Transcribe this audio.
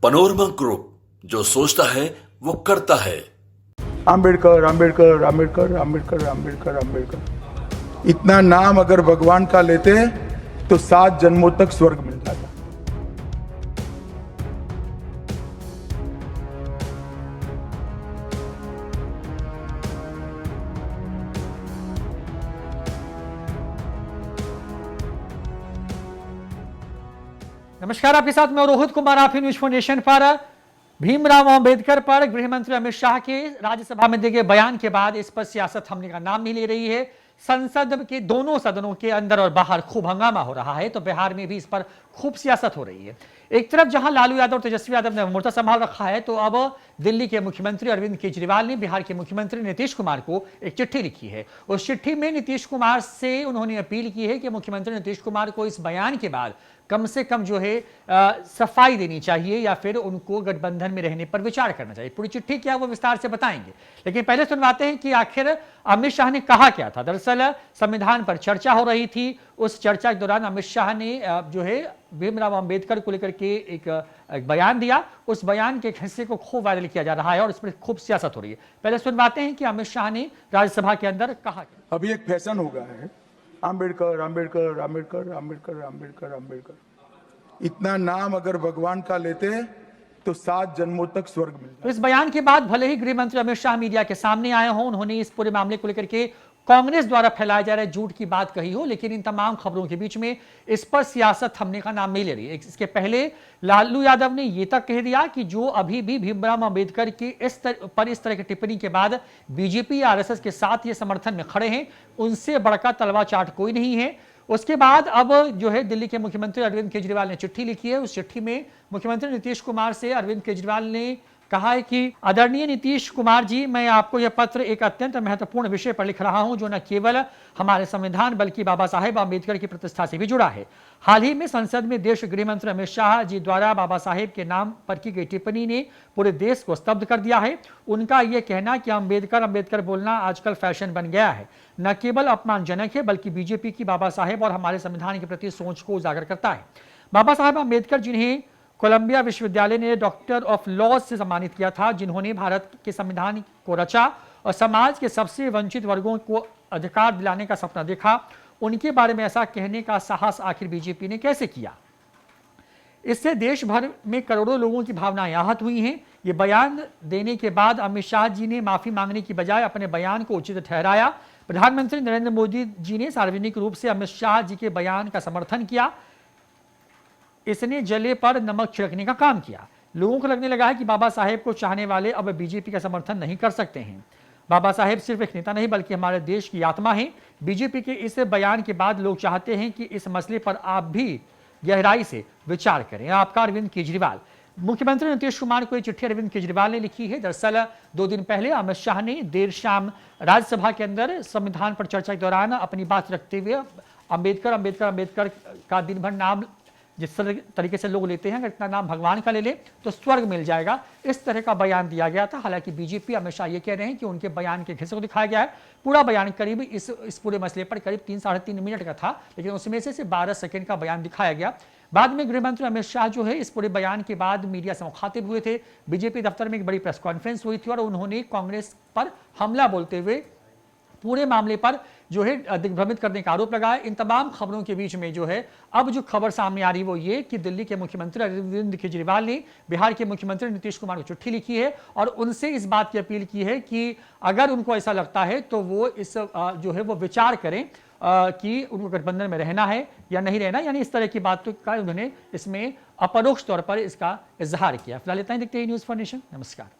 Panorama group, जो सोचता है वो करता है। आम्बेडकर आम्बेडकर आम्बेडकर आम्बेडकर आम्बेडकर आम्बेडकर, इतना नाम अगर भगवान का लेते तो 7 जन्मों तक स्वर्ग मिल जाता। नमस्कार, आपके साथ मैं रोहित कुमार। आप न्यूज फाउंडेशन पर भीमराव अंबेडकर पर गृह मंत्री अमित शाह के राज्यसभा में दिए गए बयान के बाद इस पर सियासत थमने का नाम नहीं ले रही है। संसद के दोनों सदनों के अंदर और बाहर खूब हंगामा हो रहा है, तो बिहार में भी इस पर खूब सियासत हो रही है। एक तरफ जहां लालू यादव और तेजस्वी यादव ने मोर्चा संभाल रखा है, तो अब दिल्ली के मुख्यमंत्री अरविंद केजरीवाल ने बिहार के मुख्यमंत्री नीतीश कुमार को एक चिट्ठी लिखी है। उस चिट्ठी में नीतीश कुमार से उन्होंने अपील की है कि मुख्यमंत्री नीतीश कुमार को इस बयान के बाद कम से कम जो है सफाई देनी चाहिए या फिर उनको गठबंधन में रहने पर विचार करना चाहिए। पूरी चिट्ठी क्या वो विस्तार से बताएंगे, लेकिन पहले सुनवाते हैं कि आखिर अमित शाह ने कहा क्या था। दरअसल संविधान पर चर्चा हो रही थी। उस चर्चा के दौरान अमित शाह ने जो है भीमराव अंबेडकर को लेकर के एक बयान दिया। उस बयान के एक हिस्से को खूब वायरल किया जा रहा है और इस पर खूब सियासत हो रही है। पहले सुनवाते हैं कि अमित शाह ने राज्यसभा के अंदर कहा क्या। अभी एक फैशन हो गया है, आम्बेडकर आम्बेडकर आम्बेडकर आम्बेडकर आम्बेडकर आम्बेडकर, इतना नाम अगर भगवान का लेते तो 7 जन्मों तक स्वर्ग मिलता। तो इस बयान के बाद भले ही गृह मंत्री अमित शाह मीडिया के सामने आए हों, उन्होंने इस पूरे मामले को लेकर के कांग्रेस द्वारा फैलाए जा रहे झूठ की बात कही हो, लेकिन इन तमाम खबरों के बीच में इस पर सियासत थमने का नाम नहीं ले रही है। इसके पहले लालू यादव ने यह तक कह दिया कि जो अभी भी भीमराव अंबेडकर की इस तरह की टिप्पणी के बाद बीजेपी या आरएसएस के साथ ये समर्थन में खड़े हैं, उनसे बढ़कर तलवा चाट कोई नहीं है। उसके बाद अब जो है दिल्ली के मुख्यमंत्री अरविंद केजरीवाल ने चिट्ठी लिखी है। उस चिट्ठी में मुख्यमंत्री नीतीश कुमार से अरविंद केजरीवाल ने कहा है कि आदरणीय नीतीश कुमार जी, मैं आपको यह पत्र एक अत्यंत महत्वपूर्ण विषय पर लिख रहा हूं, जो न केवल हमारे संविधान बल्कि बाबा साहेब आम्बेडकर की प्रतिष्ठा से भी जुड़ा है। हाल ही में संसद में देश गृह मंत्री अमित शाह जी द्वारा बाबा साहेब के नाम पर की गई टिप्पणी ने पूरे देश को स्तब्ध कर दिया है। उनका यह कहना कि अम्बेडकर अम्बेडकर बोलना आजकल फैशन बन गया है, न केवल अपमानजनक है बल्कि बीजेपी की बाबा साहेब और हमारे संविधान के प्रति सोच को उजागर करता है। बाबा साहेब अम्बेडकर, जिन्हें कोलंबिया विश्वविद्यालय ने डॉक्टर ऑफ लॉज से सम्मानित किया था, जिन्होंने भारत के संविधान को रचा और समाज के सबसे वंचित वर्गों को अधिकार दिलाने का सपना देखा, उनके बारे में ऐसा कहने का साहस आखिर बीजेपी ने कैसे किया। इससे देश भर में करोड़ों लोगों की भावनाएं आहत हुई हैं। ये बयान देने के बाद अमित शाह जी ने माफी मांगने की बजाय अपने बयान को उचित ठहराया। प्रधानमंत्री नरेंद्र मोदी जी ने सार्वजनिक रूप से अमित शाह जी के बयान का समर्थन किया। इसने जले पर नमक छिड़कने का काम किया। लोगों को लगने लगा है कि बाबा साहेब को चाहने वाले अब बीजेपी का समर्थन नहीं कर सकते हैं। बाबा साहेब सिर्फ एक नेता नहीं बल्कि हमारे देश की आत्मा है। बीजेपी के इस बयान के बाद लोग चाहते हैं कि इस मसले पर आप भी गहराई से विचार करें। आपका अरविंद केजरीवाल। मुख्यमंत्री नीतीश कुमार को यह चिट्ठी अरविंद केजरीवाल ने लिखी है। दरअसल 2 दिन पहले अमित शाह ने देर शाम राज्यसभा के अंदर संविधान पर चर्चा के दौरान अपनी बात रखते हुए अम्बेडकर अम्बेडकर अम्बेडकर का दिन भर नाम जिस तरीके से लोग लेते हैं, अगर इतना नाम भगवान का ले ले तो स्वर्ग मिल जाएगा, इस तरह का बयान दिया गया था। हालांकि बीजेपी अमित शाह ये कह रहे हैं कि उनके बयान के हिस्से को दिखाया गया है। पूरा बयान करीब इस पूरे मसले पर करीब 3-3.5 मिनट का था, लेकिन उसमें से सिर्फ 12 सेकंड का बयान दिखाया गया। बाद में गृह मंत्री अमित शाह जो है इस पूरे बयान के बाद मीडिया से मुखातिब हुए थे। बीजेपी दफ्तर में एक बड़ी प्रेस कॉन्फ्रेंस हुई थी और उन्होंने कांग्रेस पर हमला बोलते हुए पूरे मामले पर जो है दिग्भ्रमित करने का आरोप लगाया। इन तमाम खबरों के बीच में जो है अब जो खबर सामने आ रही वो ये कि दिल्ली के मुख्यमंत्री अरविंद केजरीवाल ने बिहार के मुख्यमंत्री नीतीश कुमार को चिट्ठी लिखी है और उनसे इस बात की अपील की है कि अगर उनको ऐसा लगता है तो वो इस जो है वो विचार करें कि उनको गठबंधन में रहना है या नहीं रहना, यानी इस तरह की बातों का उन्होंने इसमें अपरोक्ष तौर पर इसका इजहार किया। फिलहाल इतना ही, देखते हैं न्यूज़ फॉर नेशन। नमस्कार।